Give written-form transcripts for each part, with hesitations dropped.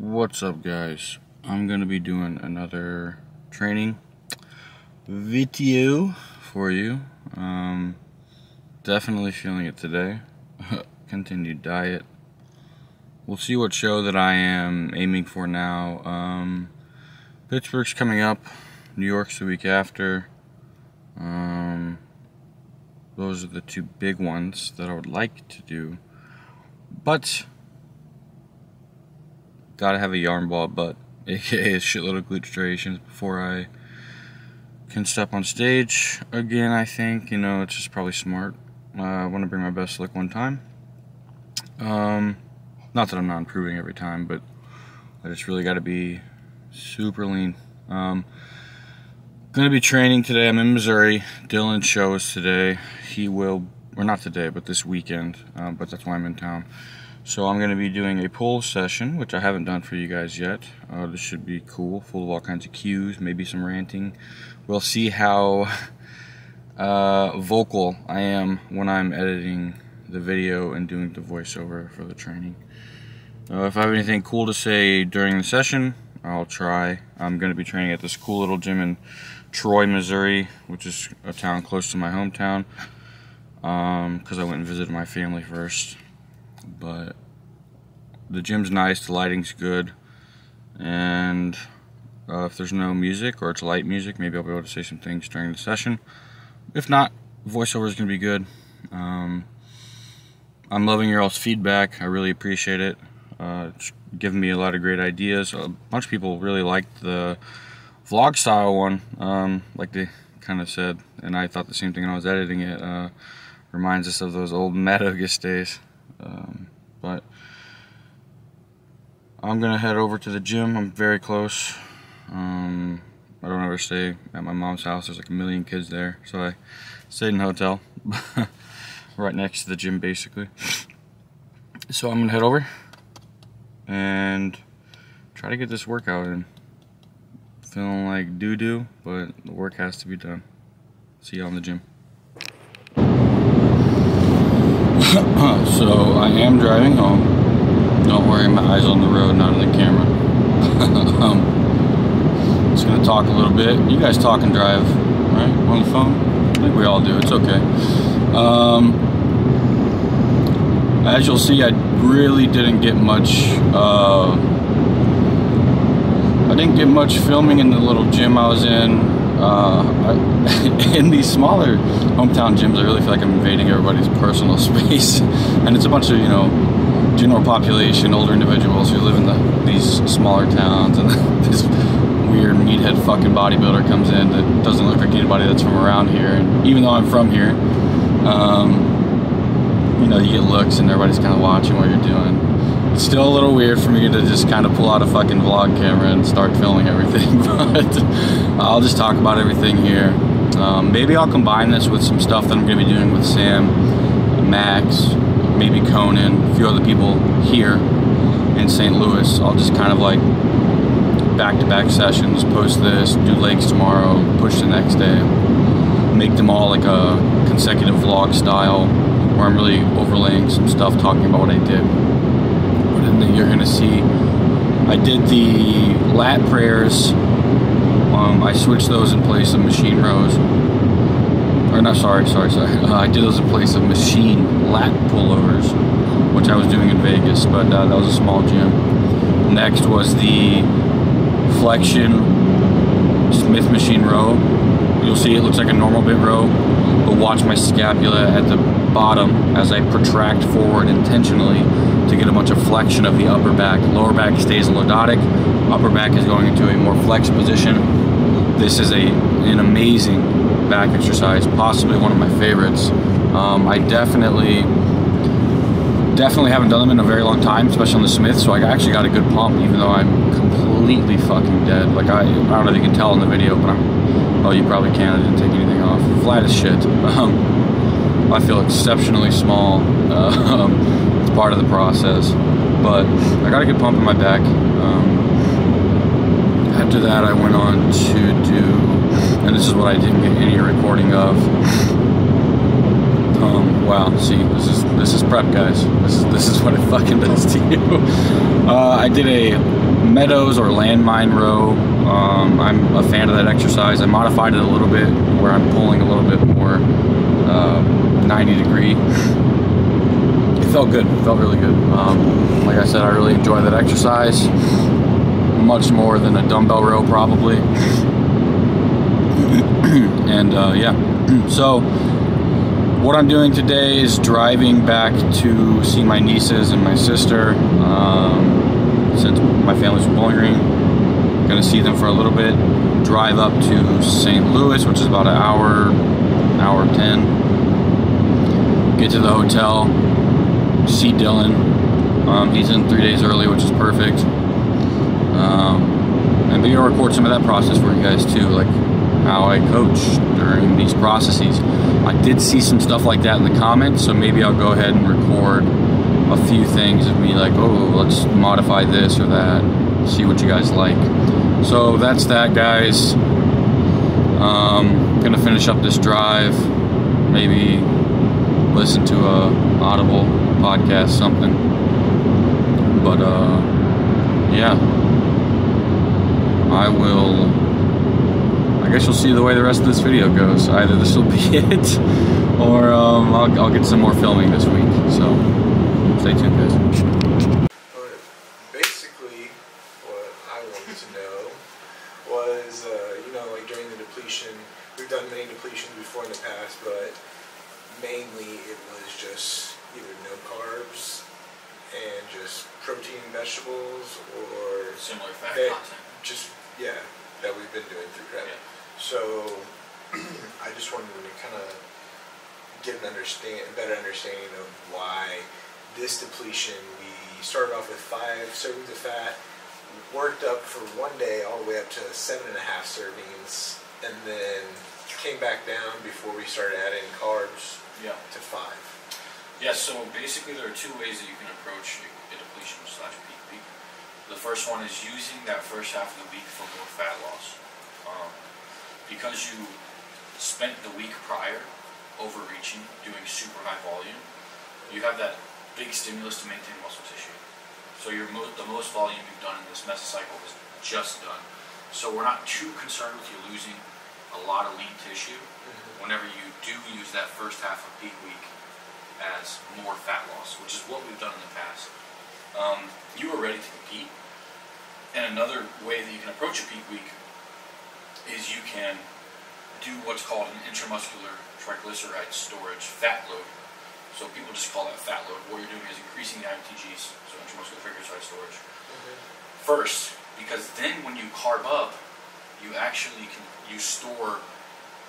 What's up, guys? I'm gonna be doing another training video for you. Definitely feeling it today. Continued diet. We'll see what show that I am aiming for now. Pittsburgh's coming up. New York's the week after. Those are the two big ones that I would like to do. But gotta have a yarn ball butt, aka a shitload of glute striations before I can step on stage again. I think, it's just probably smart. I want to bring my best look one time. Not that I'm not improving every time, but I just really got to be super lean. Gonna be training today. I'm in Missouri. Dylan's show is today. He will, or not today, but this weekend. But that's why I'm in town. So I'm going to be doing a pull session, which I haven't done for you guys yet. This should be cool, full of all kinds of cues, maybe some ranting. We'll see how vocal I am when I'm editing the video and doing the voiceover for the training. If I have anything cool to say during the session, I'll try. I'm going to be training at this cool little gym in Troy, Missouri, which is a town close to my hometown, because I went and visited my family first. But the gym's nice, the lighting's good, and if there's no music or it's light music, maybe I'll be able to say some things during the session. If not, voiceover is going to be good. I'm loving your all's feedback. I really appreciate it. It's giving me a lot of great ideas. A bunch of people really liked the vlog style one, like they kind of said, and I thought the same thing when I was editing it. Reminds us of those old Mad August days. But I'm gonna head over to the gym. I'm very close. I don't ever stay at my mom's house. There's like a million kids there, so I stayed in a hotel right next to the gym, basically. So I'm gonna head over and try to get this workout in. Feeling like doo-doo, but the work has to be done. See you on the gym. So I am driving home. Don't worry, my eyes on the road, not on the camera. Just gonna talk a little bit. You guys talk and drive, right? On the phone? I think we all do. It's okay. As you'll see, I really didn't get much. I didn't get much filming in the little gym I was in. In these smaller hometown gyms, I really feel like I'm invading everybody's personal space, and it's a bunch of general population, older individuals who live in these smaller towns, and this weird meathead fucking bodybuilder comes in that doesn't look like anybody that's from around here. And even though I'm from here, you get looks and everybody's kind of watching what you're doing. It's still a little weird for me to just kind of pull out a fucking vlog camera and start filming everything, but I'll just talk about everything here. Maybe I'll combine this with some stuff that I'm going to be doing with Sam, Max, maybe Conan, a few other people here in St. Louis. I'll just kind of like back-to-back sessions, post this, do legs tomorrow, push the next day, make them all like a consecutive vlog style where I'm really overlaying some stuff talking about what I did. That you're gonna see, I did the lat prayers. I switched those in place of machine rows. Or no, sorry. I did those in place of machine lat pullovers, which I was doing in Vegas, but that was a small gym. Next was the flexion Smith machine row. You'll see it looks like a normal bit row, but watch my scapula at the bottom as I protract forward intentionally to get a bunch of flexion of the upper back. Lower back stays lordotic, upper back is going into a more flexed position. This is an amazing back exercise, possibly one of my favorites. I definitely haven't done them in a very long time, especially on the Smith, so I actually got a good pump, even though I'm completely fucking dead. Like, I don't know if you can tell in the video, but oh, you probably can, I didn't take anything off. Flat as shit. I feel exceptionally small. It's part of the process, but I got a good pump in my back. After that, I went on to do, and this is what I didn't get any recording of. Wow, see, this This is prep, guys. This is what it fucking does to you. I did a meadows or landmine row. I'm a fan of that exercise. I modified it a little bit where I'm pulling a little bit more 90 degree. It felt good. It felt really good. Like I said, I really enjoy that exercise. Much more than a dumbbell row, probably. And yeah. So what I'm doing today is driving back to see my nieces and my sister. Since my family's from Bowling Green, I'm gonna see them for a little bit. Drive up to St. Louis, which is about an hour 10. Get to the hotel, see Dylan. He's in 3 days early, which is perfect. And we're gonna record some of that process for you guys too, like how I coach during these processes. I did see some stuff like that in the comments, so maybe I'll go ahead and record a few things of me like, oh, let's modify this or that, see what you guys like. So that's that, guys. Gonna finish up this drive, maybe listen to a Audible podcast, something. But yeah, I guess you'll see the way the rest of this video goes. Either this will be it, or I'll get some more filming this week. So stay tuned, guys. Basically, what I wanted to know was, you know, like during the depletion, we've done many depletions before in the past, but mainly it was just either no carbs and just protein, vegetables, or similar fat content. Just, yeah, that we've been doing through prep. Yeah. So I just wanted to kind of get a better understanding of why this depletion, we started off with 5 servings of fat, worked up for one day all the way up to 7.5 servings, and then came back down before we started adding carbs to 5. Yeah, so basically there are 2 ways that you can approach a depletion / peak week. The first one is using that first half of the week for more fat loss. Because you spent the week prior overreaching, doing super high volume, you have that big stimulus to maintain muscle tissue. So the most volume you've done in this mesocycle is just done. So we're not too concerned with you losing a lot of lean tissue whenever you do use that first half of peak week as more fat loss, which is what we've done in the past. You are ready to compete. And another way that you can approach a peak week is you can do what's called an intramuscular triglyceride storage fat load. So people just call that fat load. What you're doing is increasing the IMTGs, so intramuscular triglyceride storage, first, because then when you carb up, you actually you store,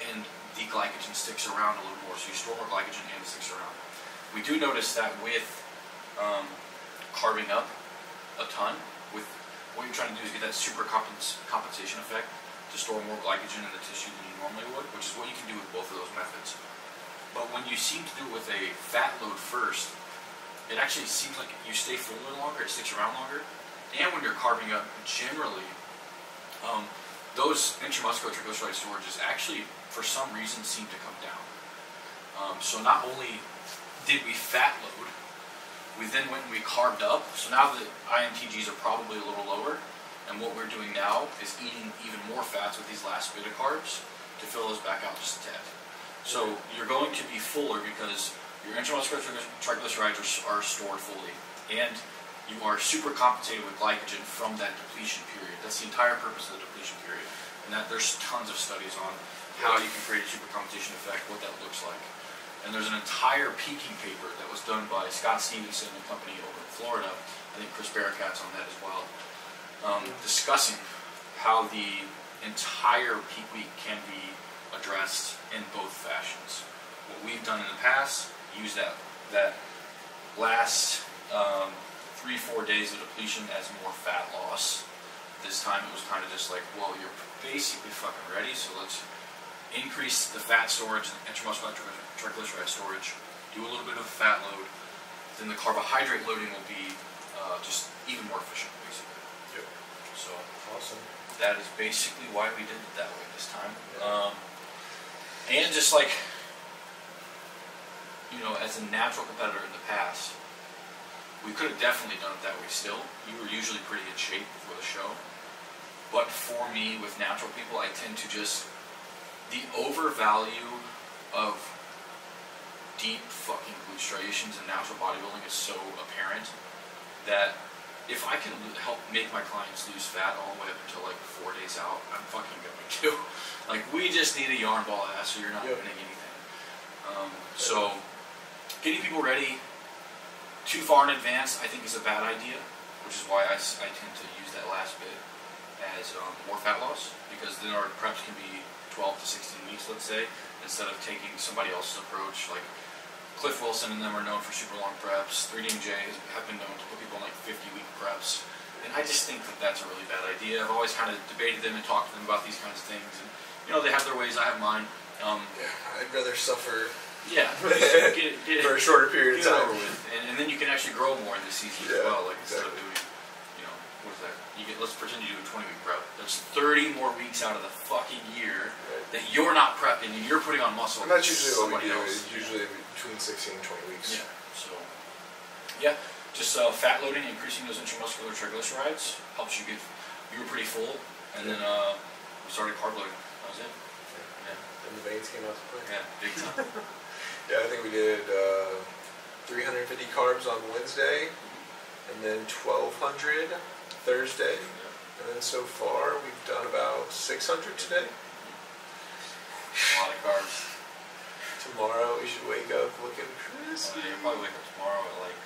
and the glycogen sticks around a little more. So you store more glycogen and it sticks around. We do notice that with carving up a ton, with what you're trying to do is get that super compensation effect to store more glycogen in the tissue than you normally would, which is what you can do with both of those methods. But when you seem to do it with a fat load first, it actually seems like you stay fuller longer, it sticks around longer, and when you're carving up, generally, those intramuscular triglyceride storages actually, for some reason, seem to come down. So not only did we fat load, we then went and we carved up, so now the IMTGs are probably a little lower, and what we're doing now is eating even more fats with these last bit of carbs to fill those back out just a tad. So you're going to be fuller because your intramuscular triglycerides are stored fully, and you are super compensated with glycogen from that depletion period. That's the entire purpose of the depletion period. And that there's tons of studies on how you can create a super compensation effect, what that looks like. And there's an entire peaking paper that was done by Scott Stevenson and company over in Florida. I think Chris Barricat's on that as well. Discussing how the entire peak week can be addressed in both fashions. What we've done in the past, use that last 3-4 days of depletion as more fat loss. This time it was kind of just like, well, you're basically fucking ready, so let's increase the fat storage and intramuscular triglyceride storage, do a little bit of a fat load, then the carbohydrate loading will be just even more efficient, basically. Yep. So awesome. That is basically why we did it that way this time. And just like, you know, as a natural competitor in the past, we could have definitely done it that way still. You were usually pretty in shape before the show. But for me, with natural people, I tend to just, the overvalue of deep fucking glute striations in natural bodybuilding is so apparent that if I can help make my clients lose fat all the way up until like 4 days out, I'm fucking going to. Like, we just need a yarn ball ass, so you're not winning anything. So, getting people ready too far in advance, I think, is a bad idea, which is why I tend to use that last bit as more fat loss, because then our preps can be 12 to 16 weeks, let's say, instead of taking somebody else's approach. Like Cliff Wilson and them are known for super long preps. 3DMJ have been known to put people in like 50-week preps. And I just think that that's a really bad idea. I've always kind of debated them and talked to them about these kinds of things. And, you know, they have their ways, I have mine. I'd rather suffer get for a shorter period of time. Over with. And then you can actually grow more in the season as well. Like, instead of doing, you know, what is that? Let's pretend you do a 20-week prep. That's 30 more weeks out of the fucking year that you're not prepping and you're putting on muscle. And that's usually what we do. Else. It's usually between 16 and 20 weeks. Yeah. So, yeah, just fat loading, increasing those intramuscular triglycerides helps you were pretty full, and then we started carb loading. That was it. Yeah. And the veins came out to play. Yeah, big time. Yeah, I think we did 350 carbs on Wednesday, and then 1,200 Thursday, and then so far we've done about 600 today. A lot of carbs. Tomorrow we should wake up looking crispy. You'll probably wake up tomorrow at like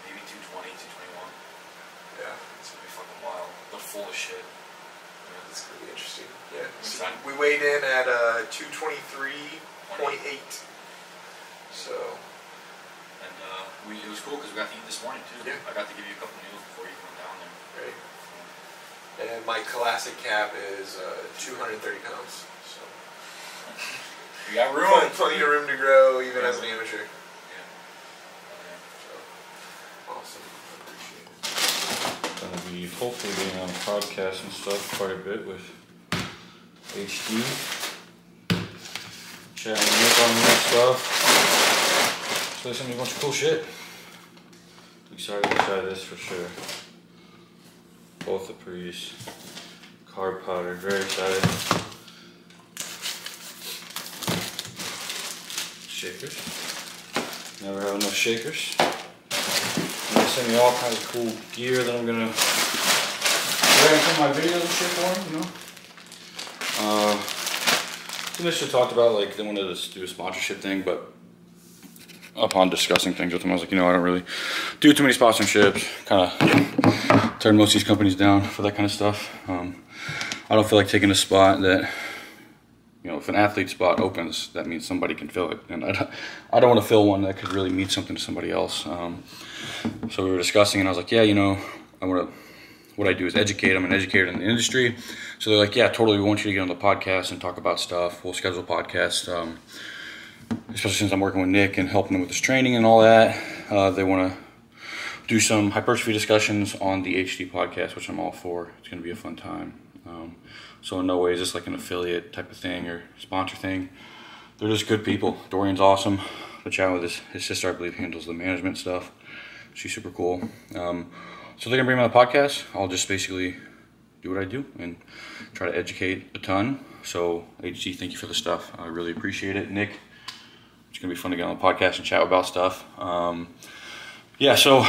maybe 220, 221. Yeah. It's gonna be fucking wild, but full of shit. Yeah, it's gonna be interesting. Yeah. So we weighed in at 223.8. So. And it was cool because we got to eat this morning too. Yeah. I got to give you a couple meals before you went down there. Right. And my classic cap is 230 pounds. So. You got room. Plenty of room to grow, even as an amateur. Yeah. So, awesome. Appreciate it. Gonna be hopefully getting on a podcast and stuff quite a bit with HD. Chatting Nick on that stuff. So there's gonna be a bunch of cool shit. Excited to try this for sure. Both the Pre's. Carb powder, very excited. Shakers. Never have enough shakers. They send me all kinds of cool gear that I'm gonna wear in some of my videos and shit for them, you know. Initially talked about like they wanted to do a sponsorship thing, but upon discussing things with them, I was like, you know, I don't really do too many sponsorships. Kind of turn most of these companies down for that kind of stuff. I don't feel like taking a spot that, you know, if an athlete spot opens, that means somebody can fill it, and I don't want to fill one that could really mean something to somebody else. So we were discussing, and I was like, yeah, you know, what I do is educate. I'm an educator in the industry. So they're like, yeah, totally, we want you to get on the podcast and talk about stuff. We'll schedule a podcast, especially since I'm working with Nick and helping him with his training and all that. They want to do some hypertrophy discussions on the HD podcast, which I'm all for. It's going to be a fun time. So in no way is this like an affiliate type of thing or sponsor thing. They're just good people. Dorian's awesome. But chatting with his sister, I believe, handles the management stuff. She's super cool. So they're going to bring me on the podcast. I'll just basically do what I do and try to educate a ton. So HD, thank you for the stuff. I really appreciate it. Nick, it's going to be fun to get on the podcast and chat about stuff. Yeah, so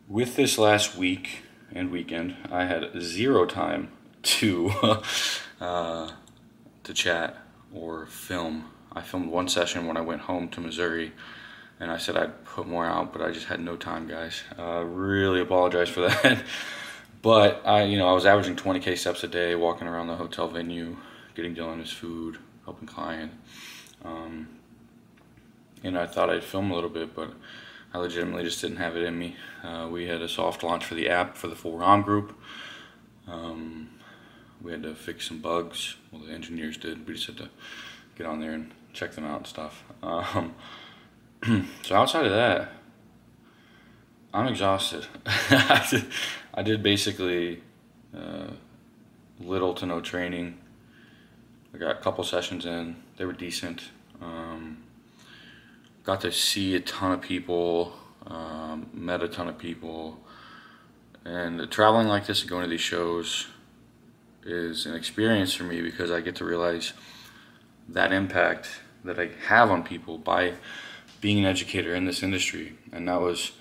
with this last week and weekend, I had zero time to chat or film. I filmed one session when I went home to Missouri, and I said I'd put more out, but I just had no time, guys. Really apologize for that. But I was averaging 20K steps a day, walking around the hotel venue, getting Dylan his food, helping client. And I thought I'd film a little bit, but I legitimately just didn't have it in me. We had a soft launch for the app for the full ROM group. We had to fix some bugs. Well, the engineers did. We just had to get on there and check them out and stuff. So outside of that, I'm exhausted. I did basically little to no training. I got a couple sessions in. They were decent. Got to see a ton of people, met a ton of people, and traveling like this and going to these shows is an experience for me because I get to realize that impact that I have on people by being an educator in this industry. And that was,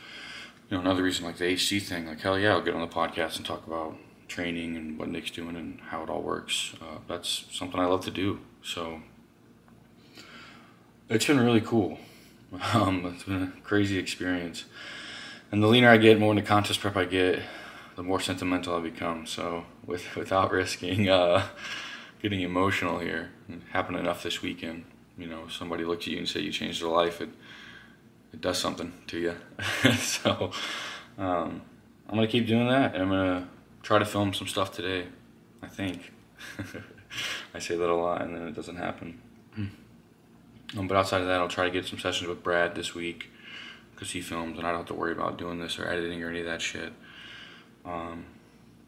you know, another reason, like the HC thing, like hell yeah, I'll get on the podcast and talk about training and what Nick's doing and how it all works. That's something I love to do. So it's been really cool. It's been a crazy experience. And the leaner I get, more into contest prep I get, the more sentimental I become. So without risking getting emotional here, it happened enough this weekend. You know, somebody looks at you and say you changed their life, it does something to you. So I'm gonna keep doing that, and I'm gonna try to film some stuff today, I think. I say that a lot and then it doesn't happen. But outside of that, I'll try to get some sessions with Brad this week because he films and I don't have to worry about doing this or editing or any of that shit.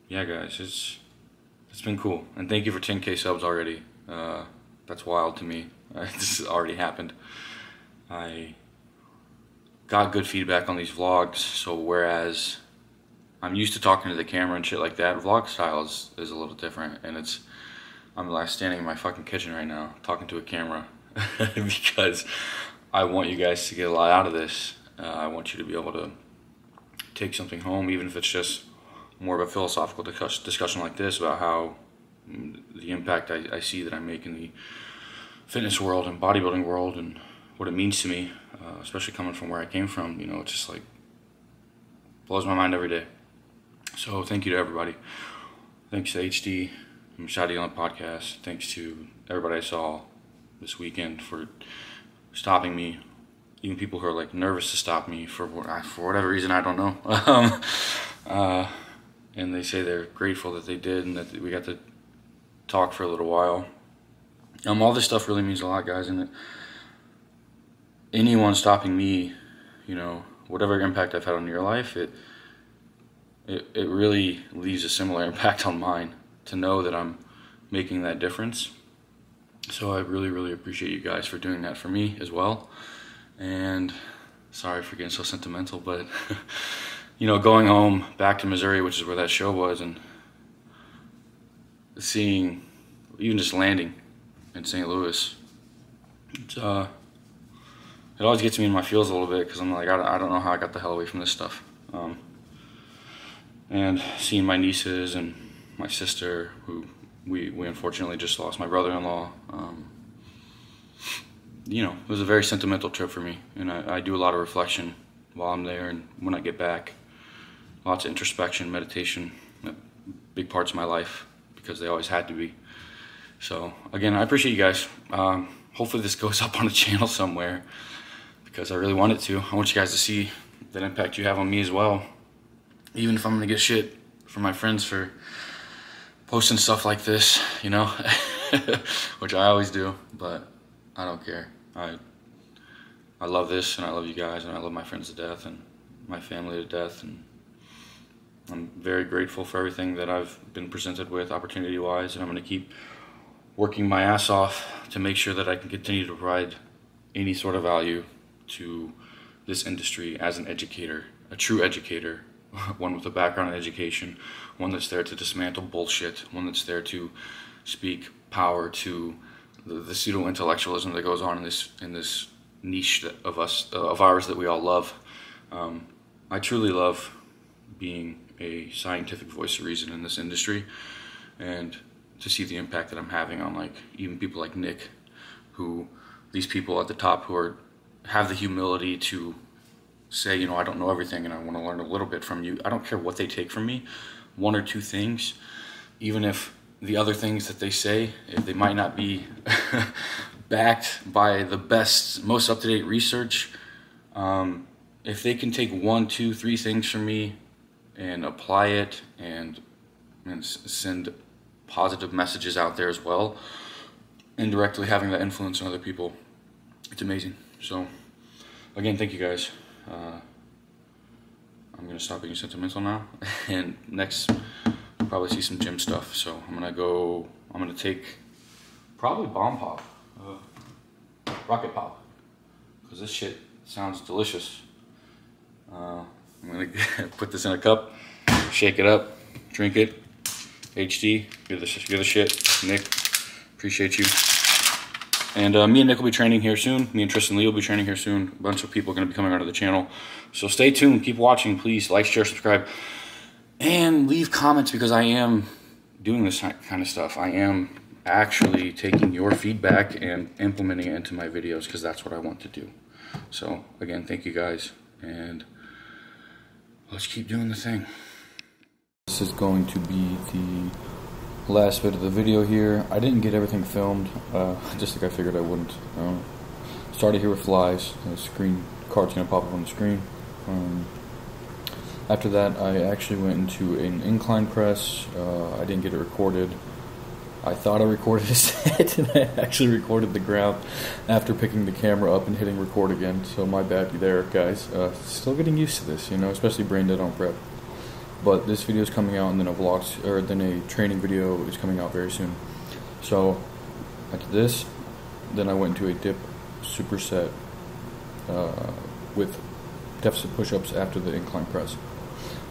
Yeah, guys, it's been cool. And thank you for 10K subs already. That's wild to me. This has already happened. I got good feedback on these vlogs, so whereas I'm used to talking to the camera and shit like that, vlog style is a little different, and I'm like standing in my fucking kitchen right now talking to a camera because I want you guys to get a lot out of this. I want you to be able to take something home, even if it's just more of a philosophical discussion like this about how the impact I see that I make in the fitness world and bodybuilding world and what it means to me, especially coming from where I came from. You know, it just like blows my mind every day. So thank you to everybody. Thanks to HD and Shadi on the podcast. Thanks to everybody I saw this weekend for stopping me. Even people who are like nervous to stop me for whatever reason, I don't know. And they say they're grateful that they did and that we got to talk for a little while. All this stuff really means a lot, guys, and anyone stopping me, you know, whatever impact I've had on your life, it really leaves a similar impact on mine, to know that I'm making that difference. So I really, really appreciate you guys for doing that for me as well. And sorry for getting so sentimental, but you know, going home back to Missouri, which is where that show was, and seeing, even just landing in St. Louis, it always gets me in my feels a little bit because I'm like, I don't know how I got the hell away from this stuff. And seeing my nieces and my sister, who we unfortunately just lost, my brother-in-law, you know, it was a very sentimental trip for me, and I do a lot of reflection while I'm there and when I get back. Lots of introspection, meditation, big parts of my life because they always had to be. So again, I appreciate you guys. Hopefully this goes up on the channel somewhere because I really want it to. I want you guys to see that impact you have on me as well. Even if I'm gonna get shit from my friends for posting stuff like this, you know, which I always do, but I don't care. I love this, and I love you guys, and I love my friends to death, and my family to death, and I'm very grateful for everything that I've been presented with opportunity-wise, and I'm going to keep working my ass off to make sure that I can continue to provide any sort of value to this industry as an educator, a true educator, one with a background in education, one that's there to dismantle bullshit, one that's there to speak power to the pseudo-intellectualism that goes on in this niche of ours that we all love. I truly love being a scientific voice of reason in this industry, and to see the impact that I'm having on, like, even people like Nick, who, these people at the top who have the humility to say, you know, I don't know everything and I want to learn a little bit from you. I don't care what they take from me, one or two things, even if the other things that they say, if they might not be backed by the best, most up-to-date research, if they can take 1, 2, 3 things from me and apply it and send positive messages out there as well, indirectly having that influence on other people, it's amazing. So again, thank you guys. I'm gonna stop being sentimental now, and next you'll probably see some gym stuff. So I'm gonna take probably bomb pop. Rocket Pop, because this shit sounds delicious. I'm gonna put this in a cup, shake it up, drink it. HD, you're the shit. Nick, appreciate you. And me and Nick will be training here soon. Me and Tristan Lee will be training here soon. A bunch of people are going to be coming onto the channel. So stay tuned. Keep watching. Please like, share, subscribe. And leave comments, because I am doing this kind of stuff. I am actually taking your feedback and implementing it into my videos, because that's what I want to do. So again, thank you guys. And let's keep doing the thing. This is going to be the last bit of the video here. I didn't get everything filmed, just like I figured I wouldn't. Started here with flies. The card's gonna pop up on the screen. After that, I actually went into an incline press. I didn't get it recorded. I thought I recorded a set, and I actually recorded the ground after picking the camera up and hitting record again. So my bad there, guys. Still getting used to this, you know, especially brain dead on prep. But this video is coming out, and then then a training video is coming out very soon. So I did this, then I went into a dip superset with deficit push-ups after the incline press.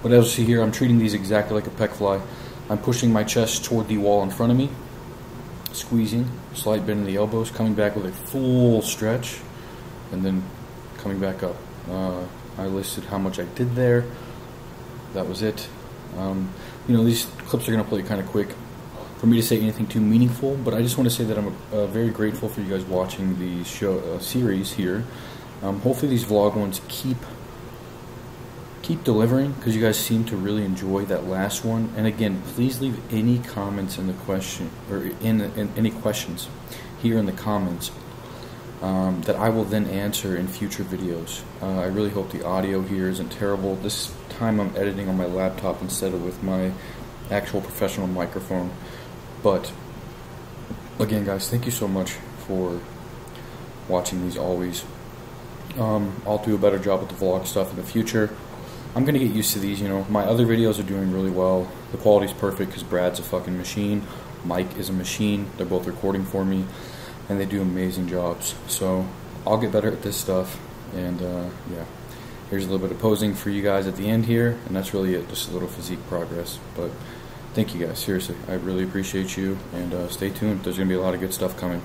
But as you see here, I'm treating these exactly like a pec fly. I'm pushing my chest toward the wall in front of me, squeezing, slight bend in the elbows, coming back with a full stretch, and then coming back up. I listed how much I did there. That was it. You know, these clips are going to play kind of quick for me to say anything too meaningful, but I just want to say that I'm very grateful for you guys watching the show series here. Hopefully these vlog ones keep delivering, because you guys seem to really enjoy that last one. And again, please leave any comments in the question, or in any questions here in the comments, that I will then answer in future videos. I really hope the audio here isn't terrible. This time I'm editing on my laptop instead of with my actual professional microphone. But again, guys, thank you so much for watching these always. I'll do a better job with the vlog stuff in the future. I'm gonna get used to these, you know. My other videos are doing really well. The quality's perfect because Brad's a fucking machine. Mike is a machine. They're both recording for me, and they do amazing jobs. So I'll get better at this stuff. And yeah, here's a little bit of posing for you guys at the end here, and that's really it. Just a little physique progress. But thank you guys, seriously. I really appreciate you, and stay tuned. There's gonna be a lot of good stuff coming.